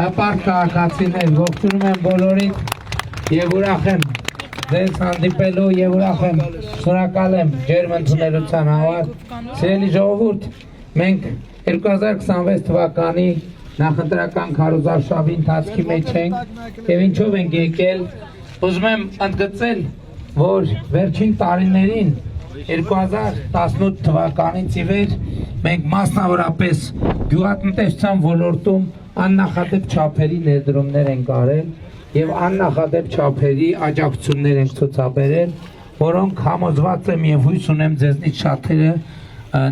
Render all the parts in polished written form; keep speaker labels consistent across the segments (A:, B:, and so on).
A: Հպարտ քաղաքացիներ, ողջունում եմ բոլորին եւ ուրախ եմ ձեզ հանդիպելու եւ ուրախ եմ, շնորհակալ եմ ջերմ ընդունելության համար։ Սիրելի ժողովուրդ, մենք 2026 թվականի նախընտրական քարոզարշավի ընթացքի մեջ ենք եւ ինչով ենք եկել, ուզում եմ ընդգծել, որ վերջին տարիներին 2018 թվականից ի վեր մենք մասնավորապես գյուղատնտեսության ոլորտում աննախադեպ չափերի ներդրումներ ենք արել եւ աննախադեպ չափերի աջակցություններ ենք ցուցաբերել, որոնք համոզված եմ եւ հույս ունեմ ձեզնից շատերը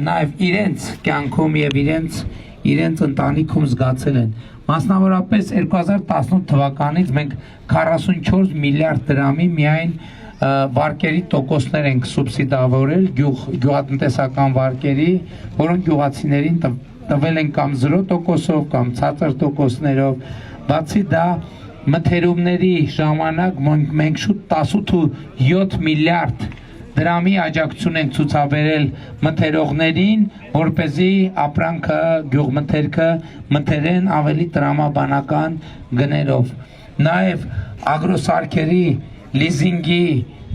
A: նաեւ իրենց կյանքում եւ իրենց ընտանիքում զգացել են։ Մասնավորապես 2018 թվականից մենք 44 միլիարդ դրամի միայն վարկերի տոկոսներ ենք սուբսիդավորել գյուղատնտեսական վարկերի, որոնք գյուղացիներին տվել են կամ 0%-ով կամ ցածր տոկոսներով։ Բացի դա մթերումների ժամանակ մենք շուտ 18.7 միլիարդ դրամի աջակցություն ենք ցուցաբերել մթերողներին, որպեսզի ապրանքը, գյուղմթերքը մթերեն ավելի տրամաբանական գներով։ Նաև ագրոսարքերի լիզինգի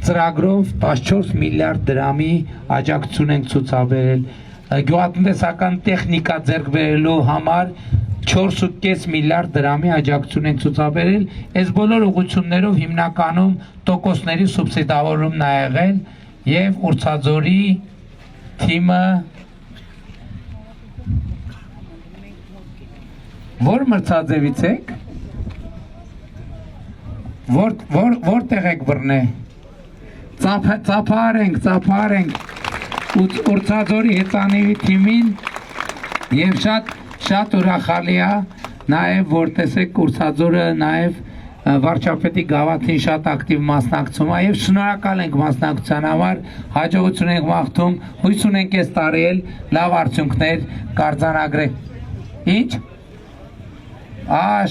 A: ծրագրով 14 միլիարդ դրամի աջակցություն ենք ցուցաբերել։ Գյուղատնտեսական տեխնիկա ձեռք բերելու համար 4.5 միլիարդ դրամի աջակցություն ենք ցուցաբերել։ Այս բոլոր ուղղություններով հիմնականում տոկոսների սուբսիդավորումն ա եղել եւ Ուրցաձորի թիմը որ մրցաձևից եք, որտեղ եք բռնե, ծափարենք Ուրցաձորի հեծանիվի թիմին եւ շատ ուրախալի է նաեւ որ տեսեք Ուրցաձորը նաեւ վարչապետի գավաթին շատ ակտիվ մասնակցում է եւ շնորհակալ ենք մասնակցության համար, հաջողություն ենք մաղթում, հույս ունենք այս տարի էլ լավ արդյունքներ կարձանագրել։ Ինչ?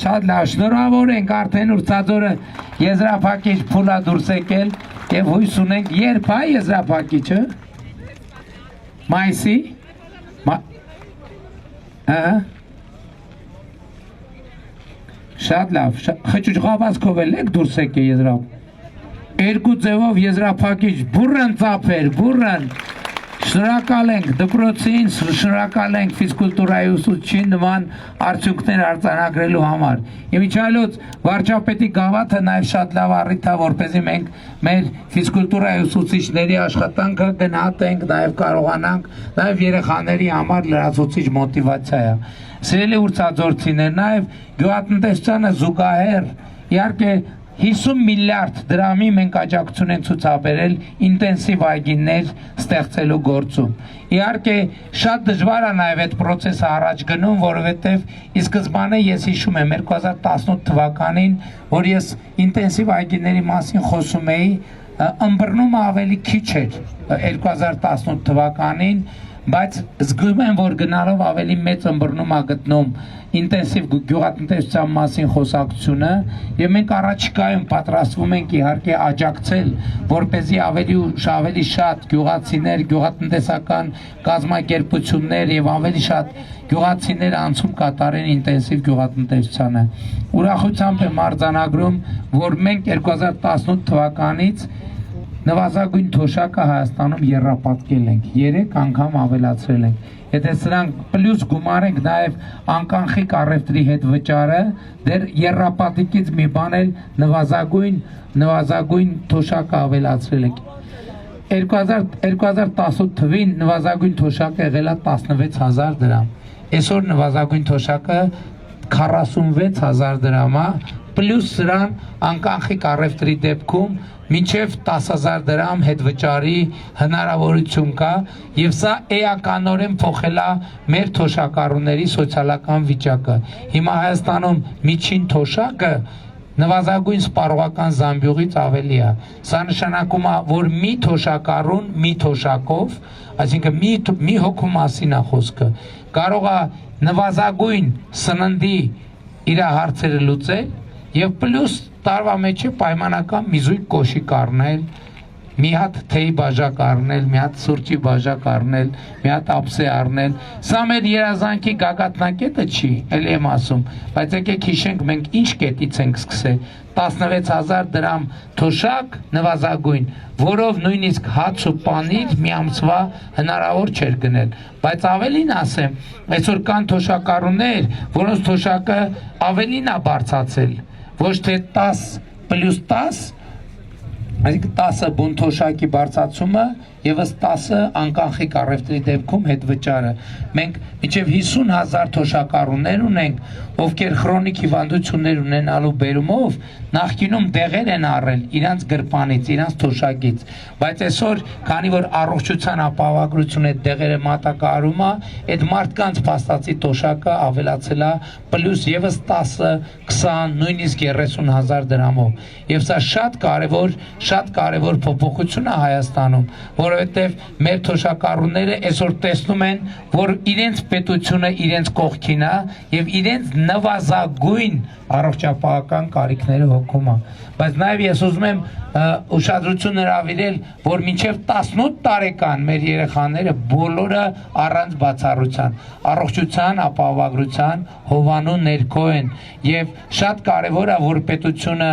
A: Շատ լավ, շնորհավոր ենք արդեն Ուրցաձորը եզրափակիչ փուլա դուրս եկել եւ հույս ունենք երբ է եզրափակիչը։ Մայիսի։ Շատ լավ, խճուճղավազքով էլ եք դուրս եկել եզրափ։ Երկու ձևով եզրափակիչ, բուրըն ծափեր, բուրըն։ Շնորհակալ ենք դպրոցին, շնորհակալ ենք ֆիզկուլտուրայի ուսուցչին նման արդյունքներ արձանագրելու համար։ Եվ իջալոց վարչապետի գավաթը նաև շատ լավ առիթ է, որպեսզի մենք մեր ֆիզկուլտուրայի ուսուցիչների աշխատանքը գնահատենք, նաև կարողանանք, նաև երեխաների համար լրացուցիչ մոտիվացիա է։ Սիրելի ուրցաձորցիներ, նաև գյուղատնտեսությանը զուգահեռ, իհարկե 50 միլիարդ դրամի մենք աջակցություն ենք ցուցաբերել ինտենսիվ այգիներ ստեղծելու գործում։ Իհարկե շատ դժվար է նաև այդ process-ը առաջ գնում, որովհետև ի սկզբանե ես հիշում եմ 2018 թվականին, որ ես ինտենսիվ այգիների մասին խոսում էի, ըմբռնումը ավելի քիչ էր 2018 թվականին, բայց զգում եմ, որ գնալով ավելի մեծ ըմբռնում ա գտնում ինտենսիվ գյուղատնտեսության մասին խոսակցությունը եւ մենք առաջիկայում պատրաստվում ենք իհարկե աջակցել, որպեսզի ավելի շատ գյուղացիներ, գյուղատնտեսական կազմակերպություններ եւ ավելի շատ գյուղացիներ անցում կատարեն ինտենսիվ գյուղատնտեսությանը։ Ուրախությամբ եմ արձանագրում, որ մենք 2018 թվականից նվազագույն թոշակը Հայաստանում եռապատկել ենք, 3 անգամ ավելացրել ենք։ Եթե սրանք պլյուս գումարենք նաև անկանխիկ առևտրի հետ վճարը, դեռ եռապատիկից մի բան էլ նվազագույն թոշակը ավելացրել ենք։ 2018 թվին նվազագույն թոշակը եղել է 16,000 դրամ։ Այսօր նվազագույն թոշակը 46,000 դրամ է, պլյուս սրան անկանխիկ առևտրի դեպքում մինչև 10,000 դրամ հետ վճարի հնարավորություն կա եւ սա էականորեն փոխել է մեր թոշակառուների սոցիալական վիճակը։ Հիմա Հայաստանում միջին թոշակը նվազագույն սպառողական զամբյուղից ավելի է։ Սա նշանակում է, որ մի թոշակառուն մի թոշակով, այսինքն մի հոգու մասին է խոսքը, կարող է նվազագույն սննդի իր հարցերը լուծել եւ պլյուս տարվա մեջ է պայմանական մի զույգ կոշիկ առնել, մի հատ թեյի բաժակ առնել, մի հատ սուրճի բաժակ առնել, մի հատ ափսե առնել, սա մեր երազանքի գագաթնակետը չի, էլ եմ ասում, բայց եկեք հիշենք մենք ինչ կետից ենք սկսել, 16,000 դրամ թոշակ նվազագույն, որով նույնիսկ հաց ու պանիր մի ամսվա հնարավոր չէր գնել, բայց ավելին ասեմ, այսօր կան թոշակառուներ, որոնց թոշակը ավելին է բարձրացել, ոչ թե 10 + 10, այսինքն 10 բուն թոշակի բարձրացումը եւս 10 անկանխիկ առևտրի դեպքում հետ վճարը։ Մենք մինչև 50,000 թոշակառուներ ունենք, ովքեր քրոնիկ հիվանդություններ ունենալու բերումով նախկինում դեղեր են առել իրանց գրպանից, իրանց թոշակից, բայց այսօր, քանի որ առողջության ապահովագրությունը այդ դեղերը մատակարարում է, այդ մարդկանց փաստացի թոշակը ավելացել է պլյուս եւս 10, 20, նույնիսկ 30,000 դրամով։ Եվ սա շատ կարևոր փոփոխություն է Հայաստանում, որովհետև մեր թոշակառուները այսօր տեսնում են, որ իրենց պետությունը իրենց կողքին է եւ իրենց նվազագույն առողջապահական կարիքները հոգում է, բայց նաեւ ես ուզում եմ ուշադրություն հրավիրել, որ մինչև 18 տարեկան մեր երեխաները բոլորը առանց բացառության առողջության ապահովագրության հովանու ներքո են եւ շատ կարեւոր է, որ պետությունը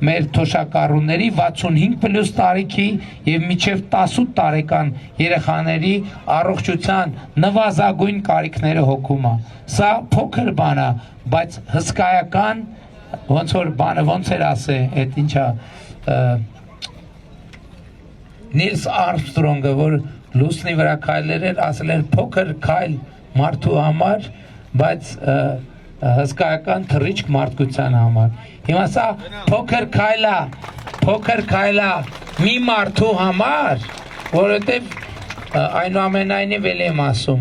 A: մեր թոշակառուների 65+ տարիքի եւ մինչեւ 18 տարեկան երեխաների առողջության նվազագույն կարիքները հոգում է։ Սա փոքր բան է, բայց հսկայական ոնց որ բանը ոնց էր ասել, այդ ինչա Նիլս Արմստրոնգը, որ լուսնի վրա քայլեր էր, ասել էր փոքր քայլ մարդու համար, բայց հսկայական թռիչք մարդկության համար։ Հիմա սա փոքր քայլա մի մարդու համար, որովհետև այնուամենայնիվ էլ եմ ասում,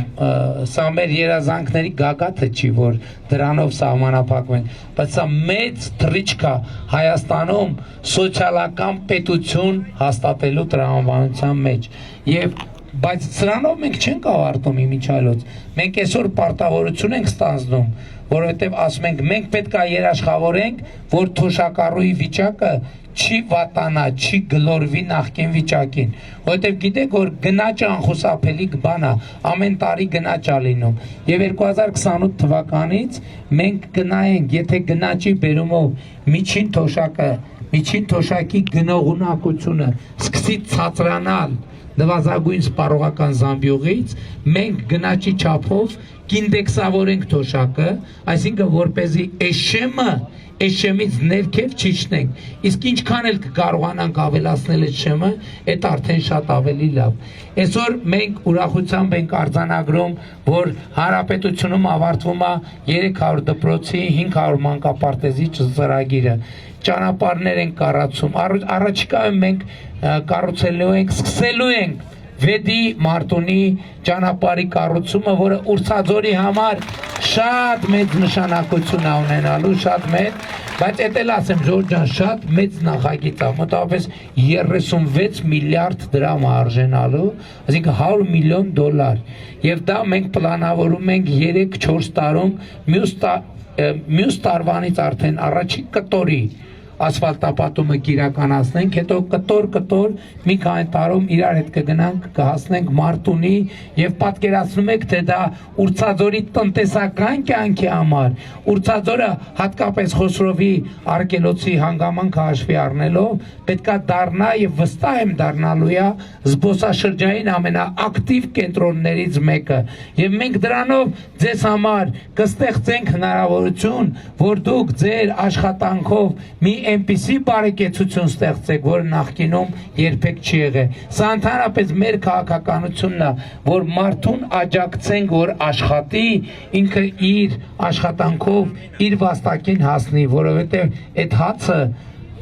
A: սա մեր երազանքների գագաթը չի, որ դրանով սահմանափակվենք, բայց սա մեծ թռիչք է Հայաստանում սոցիալական պետություն հաստատելու տրամաբանության մեջ եւ բայց սրանով մենք չենք ավարտում իմիջիայլոց, մենք այսօր պարտավորություն ենք ստանձնում, որովհետև ասում ենք մենք պետք է երաշխավորենք, որ թոշակառուի վիճակը չի վատանա, չի գլորվի նախկին վիճակին, որովհետև գիտեք, որ գնաճը անխուսափելի բան է, ամեն տարի գնաճ է լինում եւ 2028 թվականից մենք կնայենք, եթե գնաճի բերումով միջին թոշակի գնողունակությունը սկսի ցածրանալ նվազագույն սպառողական զամբյուղից, մենք գնաճի չափով կինդեքսավորենք թոշակը, այսինքն որպեսզի էշեմից ներքև չիջնենք, իսկ ինչքան էլ կկարողանանք ավելացնել այդ շեմը, այդ արդեն շատ ավելի լավ։ Այսօր մենք ուրախությամբ ենք արձանագրում, որ Հանրապետությունում ավարտվում է 300 դպրոցի 500 մանկապարտեզի ծրագիրը, ճանապարհներ ենք կառուցում, առաջիկայում մենք կառուցելու ենք, սկսելու ենք Վեդի Մարտունի ճանապարհի կառուցումը, որը Ուրցաձորի համար շատ մեծ նշանակություն է ունենալու, շատ մեծ, բայց էդ էլ ասեմ, Ժորժ ջան, շատ մեծ նախագիծ է, մոտավորապես 36 միլիարդ դրամ արժենալու, այսինքն $100 միլիոն, եւ դա մենք պլանավորում ենք 3-4 տարում, մյուս տարվանից արդեն առաջին կտորի ասֆալտապատումը կիրականացնենք, հետո կտոր մի քանի տարում իրար հետ կգնանք, կհասնենք Մարտունի եւ պատկերացնում եք, թե դա Ուրցաձորի տնտեսական կյանքի համար, Ուրցաձորը հատկապես Խոսրովի արգելոցի հանգամանքը հաշվի առնելով, պետքա դառնա եւ վստահ եմ դառնալու է զբոսաշրջային ամենաակտիվ կենտրոններից մեկը եւ մենք դրանով ձեզ համար կստեղծենք հնարավորություն, որ դուք ձեր աշխատանքով մի այնպիսի բարեկեցություն ստեղծեք, որ նախկինում երբեք չի եղել։ Սա ընդհանրապես մեր քաղաքականությունն է, որ մարդուն աջակցենք, որ աշխատի, ինքը իր աշխատանքով իր վաստակին հասնի, որովհետև այդ հացը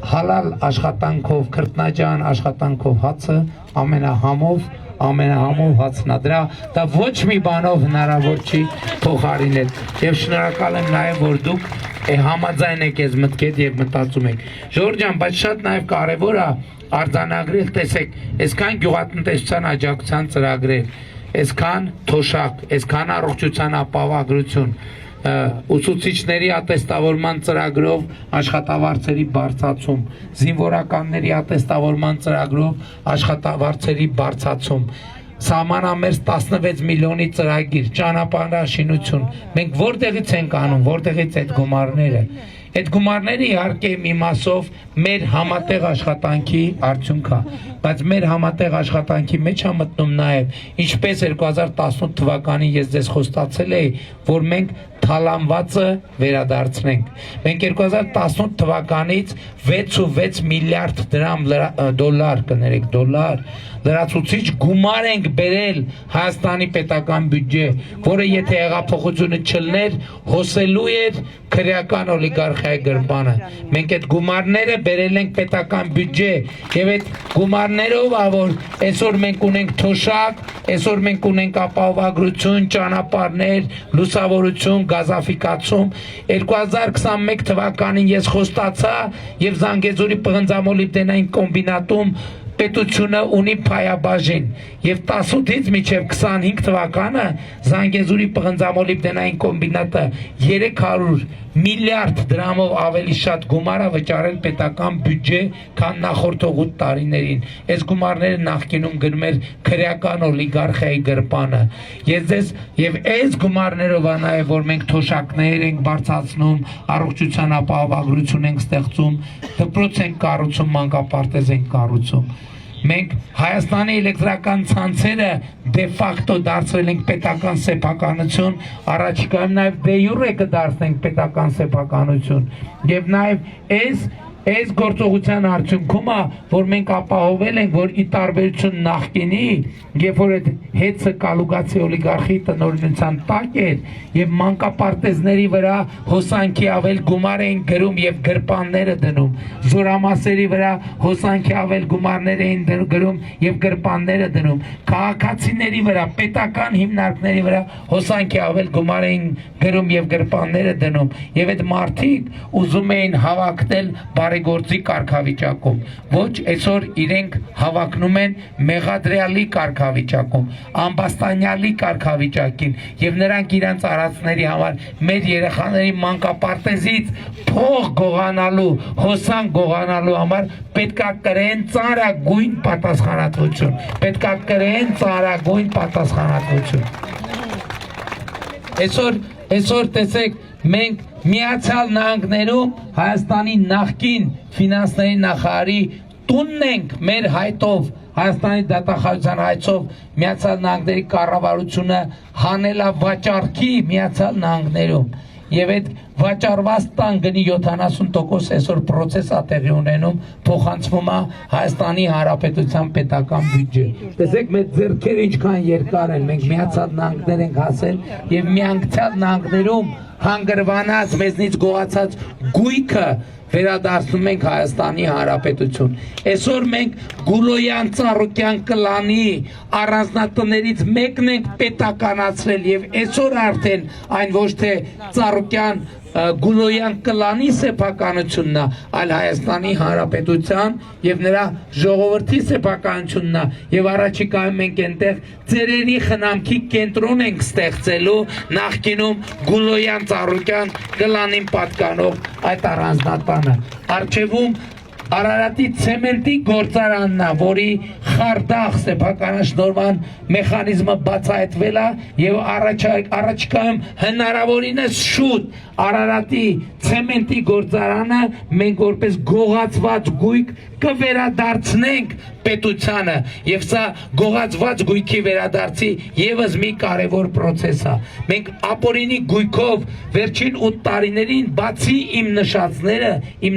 A: հալալ աշխատանքով, քրտնաջան աշխատանքով հացը ամենահամով հացն է, դա ոչ մի բանով հնարավոր չի փոխարինել եւ շնորհակալ եմ նաեւ, որ դուք համաձայն եք ես մտքեդ եւ մտածում եք։ Ժորժ ջան, բայց շատ նաեւ կարեւոր է արձանագրել, տեսեք, այսքան գյուղատնտեսության աջակցության ծրագրեր, այսքան թոշակ, այսքան առողջության ապահովագրություն, ուսուցիչների ատեստավորման ծրագրով աշխատավարձերի բարձրացում, զինվորականների ատեստավորման ծրագրով աշխատավարձերի բարձրացում, սահմանամերձ 16 միլիոնի ծրագիր, ճանապարհաշինություն, մենք որտեղից ենք անում, որտեղից այդ գումարները։ Այդ գումարները իհարկե մի մասով մեր համատեղ աշխատանքի արդյունք է, բայց մեր համատեղ աշխատանքի մեջ է մտնում նաև, ինչպես 2018 թվականին ես ձեզ խոստացել էի, որ մենք թալանվածը վերադարձնենք։ Մենք 2018 թվականից 6.6 միլիարդ դոլար լրացուցիչ գումար ենք բերել Հայաստանի պետական բյուջե, որը եթե հեղափոխությունը չլներ, հոսելու էր քրեական օլիգարխիայի գրպանը։ Մենք այդ գումարները բերել ենք պետական բյուջե եւ այդ գումարներով որ այսօր մենք ունենք թոշակ, այսօր մենք ունենք ապահովագրություն, ճանապարհներ, լուսավորություն, գազաֆիկացում։ 2021 թվականին ես խոստացա եւ Զանգեզուրի պղնձամոլիբդենային կոմբինատում պետությունը ունի փայաբաժին եւ 18-ից մինչեւ 25 թվականը Զանգեզուրի պղնձամոլիբդենային կոմբինատը 300 միլիարդ դրամով ավելի շատ գումար է վճարել պետական բյուջե, քան նախորդ 8 տարիներին։ Այս գումարները նախկինում գնում էր քրեական օլիգարխիայի գրպանը։ Ես ձեզ եւ այս գումարներով է նաեւ որ մենք թոշակներ ենք բարձրացնում, առողջության ապահովագրություն ենք ստեղծում, դպրոց ենք կառուցում, մանկապարտեզ ենք կառուցում։ Մենք Հայաստանի էլեկտրական ցանցերը դե ֆակտո դարձրել ենք պետական սեփականություն, առաջիկայում նաև դե յուրե կդարձնենք պետական սեփականություն եւ նաև այս գործողության արդյունքում է, որ մենք ապահովել ենք, որ ի տարբերություն նախկինի, երբ որ այդ հեծը կալուգացի օլիգարխի տնօրինության տակ էր եւ մանկապարտեզների վրա հոսանքի ավել գումար էին գրում եւ գրպանները դնում, զորամասերի վրա հոսանքի ավել գումարներ էին գրում եւ գրպանները դնում, քաղաքացիների վրա, պետական հիմնարկների վրա հոսանքի ավել գումար էին գրում եւ գրպանները դնում եւ այդ մարդիկ ուզում էին հավաքնել գործի կարգավիճակում, ոչ այսօր իրենք հավակնում են մեղադրյալի կարգավիճակում, ամբաստանյալի կարգավիճակին եւ նրանք իրանց արածների համար մեր երեխաների մանկապարտեզից փող գողանալու, հոսանք գողանալու համար պետքա կրեն ծանրագույն պատասխանատվություն, պետքա կրեն ծանրագույն պատասխանատվություն։ Այսօր տեսեք մենք Միացյալ Նահանգներում Հայաստանի նախկին ֆինանսների նախարարի տունն ենք մեր հայտով, Հայաստանի դատախազության հայցով Միացյալ Նահանգների կառավարությունը հանելա վաճառքի Միացյալ Նահանգներում եւ այդ վաճառված տան գնի 70% այսօր process է տեղի ունենում, փոխանցվում է Հայաստանի Հանրապետության պետական բյուջե։ Տեսեք մեր ձեռքերը ինչքան երկար են, մենք Միացյալ Նահանգներ ենք հասել եւ Միացյալ Նահանգներում հանգրվանած մեզնից գողացած գույքը վերադարձնում ենք Հայաստանի Հանրապետություն։ Այսօր մենք Գուլոյան Ծառուկյան կլանի առանձնատներից մեկն ենք պետականացրել եւ այսօր արդեն այն ոչ թե Ծառուկյան Գուլոյան կլանի սեփականությունն է, այլ Հայաստանի Հանրապետության եւ նրա ժողովրդի սեփականությունն է եւ առաջիկայում մենք այնտեղ ծերերի խնամքի կենտրոն ենք ստեղծելու նախկինում Գուլոյան Ծառուկյան կլանին պատկանող այդ առանձնատանը արչեվում Արարատի ցեմենտի գործարանն է, որի խարդախ սեփականաշնորհման մեխանիզմը բացահայտվել է եւ առաջիկայում հնարավորինս շուտ Արարատի ցեմենտի գործարանը մենք որպես գողացված գույք կվերադարձնենք պետությանը եւ սա գողացված գույքի վերադարձի եւս մի կարեւոր process է։ Մենք ապօրինի գույքով վերջին 8 տարիներին բացի իմ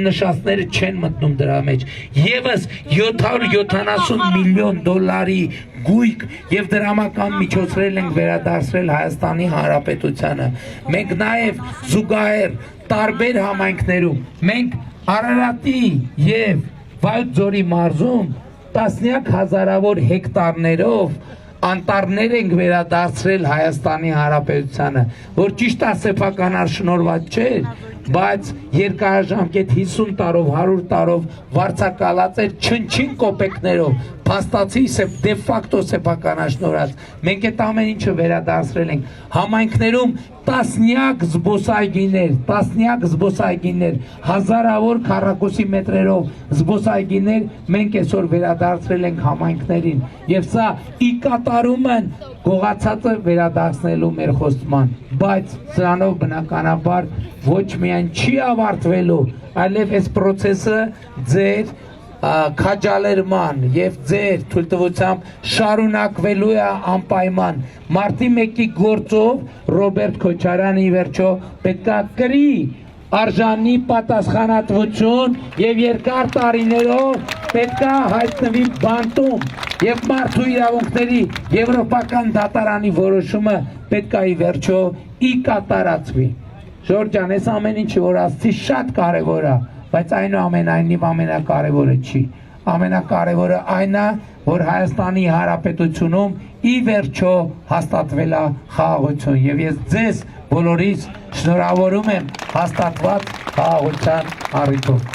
A: նշածները չեն մտնում դրա մեջ եւս 770 միլիոն դոլարի գույք եւ դրամական միջոցներ ենք վերադարձրել Հայաստանի Հանրապետությանը։ Մենք նաեւ զուգահեռ տարբեր համայնքներում մենք Արարատի եւ Վայոց-Ձորի մարզում տասնյակ հազարավոր հեկտարներով անտառներ ենք վերադարձրել Հայաստանի Հանրապետությանը, որ ճիշտ է սեփականաշնորհված չէր, բայց երկարաժամկետ 50 տարով, 100 տարով վարձակալած էր չնչին կոպեկներով, փաստացի դե ֆակտո սեփականաշնորհած մենք այդ ամեն ինչը վերադարձրել ենք համայնքներում տասնյակ զբոսայգիներ հազարավոր քառակուսի մետրերով զբոսայգիներ մենք այսօր վերադարձրել ենք համայնքներին եւ սա ի կատարումն գողացածը վերադարձնելու մեր խոստման բայց սրանով բնականաբար ոչ միայն չի ավարտվելու այլև այս process-ը ձեր քաջալերման եւ ձեր թույլտվությամբ շարունակվելու է անպայման մարտի 1-ի գործով Ռոբերտ Քոչարյանի վերջո պետքա կրի արժանի պատասխանատվություն եւ երկար տարիներով պետքա հայտնվի բանտում եւ մարդու իրավունքների եվրոպական դատարանի որոշումը պետքա ի վերջո ի կատարածվի Ժորժ ջան, այս ամեն ինչը որ ասացի շատ կարեւոր է բայց այնուամենայնիվ ամենակարևորը չի ամենակարևորը այն է որ Հայաստանի Հանրապետությունում ի վերջո հաստատվել է խաղաղություն եւ ես ձեզ բոլորիս շնորհավորում եմ հաստատված խաղաղության առիթով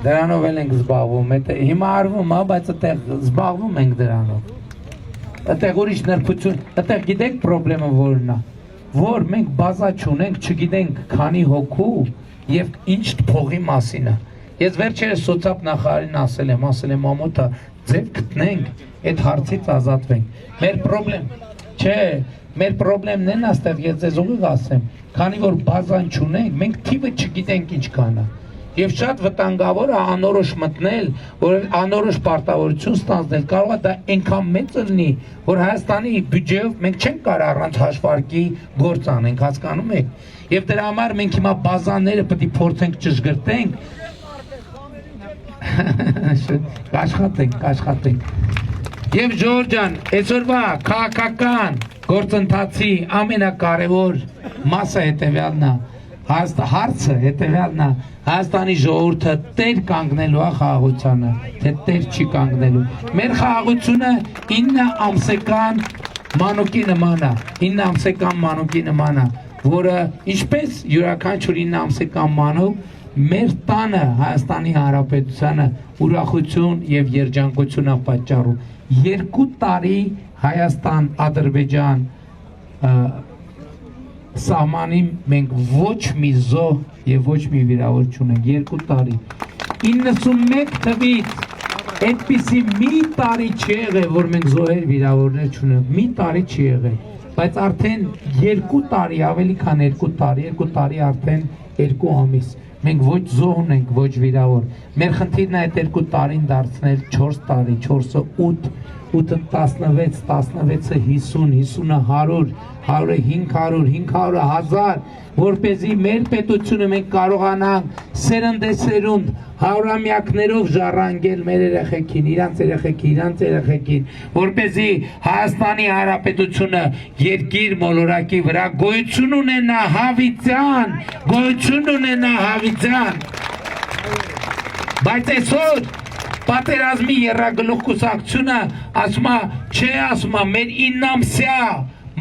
A: դրանով ենք զբաղվում հիմա արվում է բայց այդտեղ զբաղվում ենք դրանով այդտեղ ուրիշ նրբություն այդտեղ գիտեք խնդրեմը որն է որ մենք բազա չունենք, չգիտենք քանի հոգու եւ ինչ փողի մասին է։ Ես վերջերս սոցիալ նախարարին ասել եմ ամոթա ձև գտնենք, այդ հարցից ազատվենք։ Մեր խնդրեմն են աստեղ ես ձեզ ուղիղ ասեմ, քանի որ բազան չունենք, մենք թիվը չգիտենք ինչքան է։ Եվ շատ վտանգավոր է անորոշ մտնել, որ անորոշ պարտավորություն ստանձնել, կարող է դա այնքան մեծ լինի, որ Հայաստանի բյուջեով մենք չենք կարող առանց հաշվարկի գործ անենք, հասկանում եք։ Եվ դրա համար մենք հիմա բազաները պետք է փորձենք ճշգրտենք։ Կաշխատենք։ Եվ Ժորժ ջան, այսօրվա քաղաքական գործընթացի ամենակարևոր մասը հետևյալն է։ Հարցը հետևյալն է Հայաստանի ժողովուրդը տեր կանգնելու է խաղաղությանը, թե տեր չի կանգնելու։ Մեր խաղաղությունը 9 ամսեկան մանուկի նման է, որը ինչպես յուրաքանչյուր 9 ամսեկան մանուկ մեր տանը Հայաստանի Հանրապետությանը ուրախություն եւ երջանկություն է պատճառում։ 2 տարի Հայաստան-Ադրբեջան սահմանի մենք ոչ մի զոհ եւ ոչ մի վիրավոր չունենք 2 տարի 91 թվից այդպիսի մի տարի չի եղել որ մենք զոհեր վիրավորներ չունենք մի տարի չի եղել բայց արդեն 2 տարի ավելի քան 2 տարի արդեն 2 ամիս մենք ոչ զոհ ունենք ոչ վիրավոր մեր խնդիրն է այդ 2 տարին դարձնել 4 տարի 4-ը 8 8-ը 16, 16-ը 50, 50-ը 100, 100-ը 500, 500-ը 1000, որպեսզի մեր պետությունը մենք կարողանանք սերնդեսերունդ հարյուրամյակներով ժառանգել մեր երեխեքին, իրանց երեխեքին, որպեսզի Հայաստանի Հանրապետությունը երկիր մոլորակի վրա գոյություն ունենա հավիտյան, բայց այսօր պատերազմի եռագլուխ կուսակցությունը ասում է մեր 9 ամսյա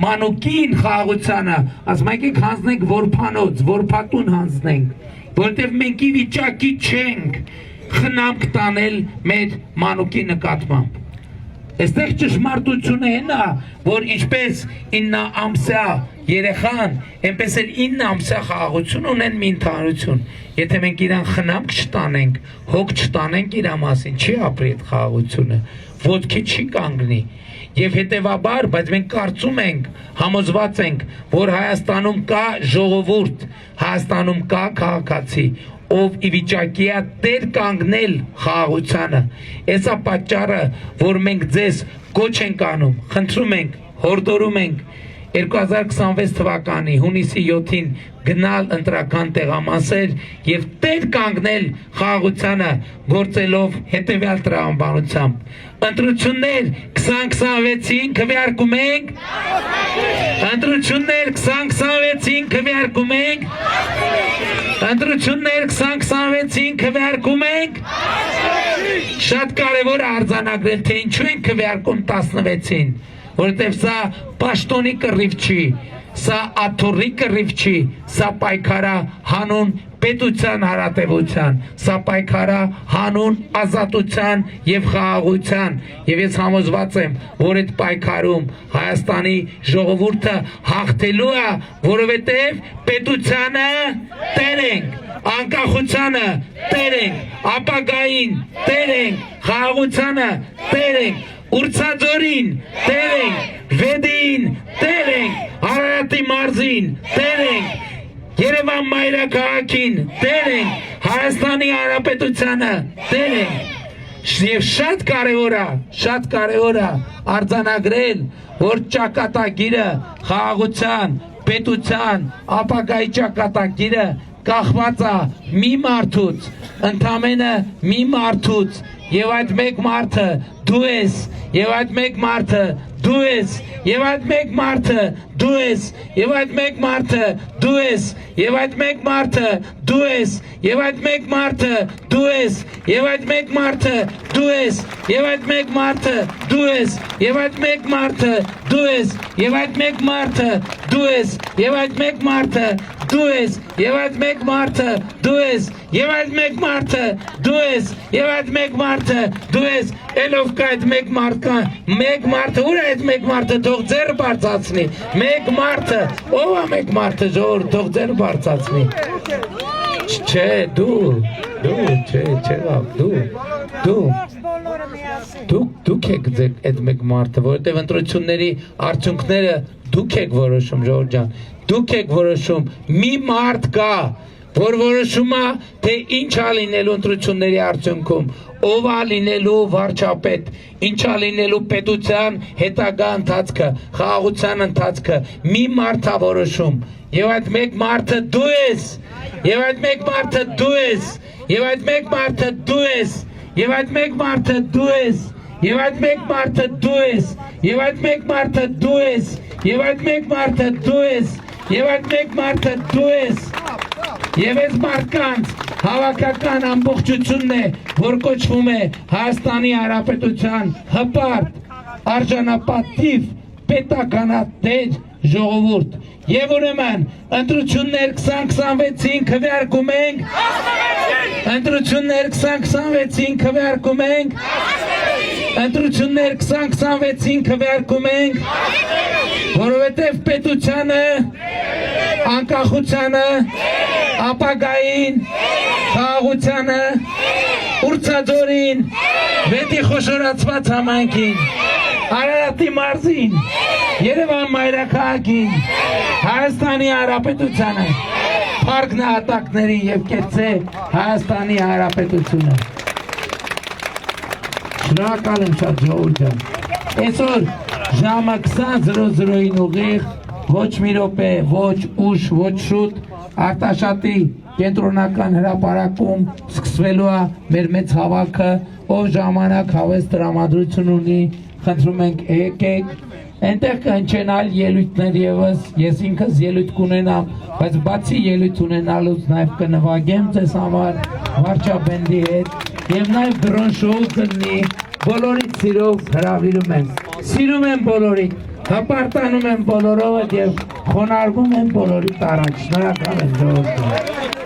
A: մանուկին խաղաղությանը ասում եկեք հանձնենք որփատուն հանձնենք որտեղ մենք ի վիճակի չենք խնամք տանել մեր մանուկի նկատմամբ այստեղ ճշմարտությունը այն է որ ինչպես 9 ամսյա երեխան այնպես էլ 9 ամսյա խաղաղություն ունեն մի ընդհանրություն եթե մենք իրան խնամք չտանենք հոգ չտանենք իր մասին չի ապրի այդ խաղաղությունը ոտքի չի կանգնի եւ հետեւաբար բայց մենք կարծում ենք համոզված ենք որ Հայաստանում կա ժողովուրդ Հայաստանում կա քաղաքացի ով ի վիճակի է տեր կանգնել խաղաղությանը այսա պատճառը որ մենք ձեզ կոչ ենք անում խնդրում ենք հորդորում ենք 2026 թվականի հունիսի 7-ին գնալ ընտրական տեղամասեր եւ տեր կանգնել խաղաղությանը գործելով հետեւյալ տրամաբանությամբ ընտրություններ 2026-ին քվեարկում ենք ընտրություններ 2026-ին քվեարկում ենք ընտրություններ 2026-ին քվեարկում ենք շատ կարևոր է արձանագրել թե ինչու են քվեարկում 16-ին որովհետև սա պաշտոնի կռիվ չի, սա աթոռի կռիվ չի, սա պայքարա հանուն պետության հարատևության, սա պայքարա հանուն ազատության եւ խաղաղության, եւ ես համոզված եմ, որ այդ պայքարում Հայաստանի ժողովուրդը հաղթելու է, որովհետեւ պետությանը տեր ենք, անկախությանը տեր ենք, ապագային տեր ենք, խաղաղությանը տեր ենք, Ուրցաձորին տեր ենք, Վեդին տեր ենք, Արարատի մարզին տեր ենք, Երևան մայրաքաղաքին տեր ենք, Հայաստանի Հանրապետությանը տեր ենք, եւ շատ կարեւոր է արձանագրել, որ ճակատագիրը խաղաղության, պետության, ապագայի ճակատագիրը կախված է մի մարդուց, ընդամենը մի մարդուց, եւ այդ մեկ մարդը դու ես, եւ այդ մեկ մարդը դու ես, եւ այդ մեկ մարդը դու ես, եւ այդ մեկ մարդը դու ես, եւ այդ մեկ մարդը դու ես, եւ այդ մեկ մարդը դու ես, եւ այդ մեկ մարդը դու ես, եւ այդ մեկ մարդը դու ես, եւ այդ մեկ մարդը դու ես, եւ այդ մեկ մարդը դու ես, եւ այդ մեկ մարդը դու ես, եւ այդ մեկ մարդը դու ես, եւ այդ մեկ մարդը դու ես, եւ այդ մեկ մարդը դու ես, ելով կա այդ մեկ մարդը, ուր է այդ մեկ մարդը, թող ձեռը բարձրացնի, մեկ մարդը, ով է մեկ մարդը, ժողովուրդ, թող ձեռը բարձրացնի, չէ, դուք եք այդ մեկ մարդը, որովհետև ընտրությունների արդյունքները դուք եք որոշում, ժողովուրդ ջան, դուք եք որոշում, մի մարդ կա, որ որոշում է, թե ինչ է լինելու ընտրությունների արդյունքում, ով է լինելու վարչապետ, ինչ է լինելու պետության հետագա ընթացքը, խաղաղության ընթացքը, մի մարդ է որոշում, եւ այդ մեկ մարդը դու ես, եւ այդ մեկ մարդը դու ես, եւ այդ մեկ մարդը դու ես, եւ այդ մեկ մարդը դու ես, եւ այդ մեկ մարդը դու ես, եւ այդ մեկ մարդը դու ես, եւ այդ մեկ մարդը դու ես, եւ այդ մեկ մարդը դու ես, եւ այս մարդկանց հավաքական ամբողջությունն է, որ կոչվում է Հայաստանի Հանրապետության հպարտ, արժանապատիվ, պետականատեր ժողովուրդ, եւ ուրեմն ընտրություններ 2026-ին քվեարկում ենք, ընտրություններ 2026-ին քվեարկում ենք, ընտրություններ 2026-ին քվեարկում ենք, որովհետև պետությանը, անկախությանը, ապագային, խաղաղությանը, Ուրցաձորին, Վետի խոշորացված համայնքին, Արարատի մարզին, Երևան մայրաքաղաքին, Հայաստանի Հանրապետությանը, փառք նահատակներին եւ կեցե Հայաստանի Հանրապետությունը։ Շնորհակալ եմ շատ ժողովուրդ ջան։ Այսօր ժամը 20:00-ին ուղիղ, ոչ մի րոպե, ոչ ուշ, ոչ շուտ, Արտաշատի կենտրոնական հրապարակում սկսվելու է մեր մեծ հավաքը, ով ժամանակ հավես տրամադրություն ունի, խնդրում ենք եկեք, այնտեղ կհնչեն այլ ելույթներ եւս, ես ինքս ելույթ կունենամ, բայց բացի ելույթ ունենալուց նաեւ կնվագեմ ձեզ համար վարչապետի հետ եւ նաեւ դրոն շոու կլինի, բոլորիդ սիրով հրավիրում եմ բոլորիդ, հպարտանում եմ բոլորովդ եւ խոնարհվում եմ բոլորիդ առաջ, շնորհակալ եմ ժողովուրդ։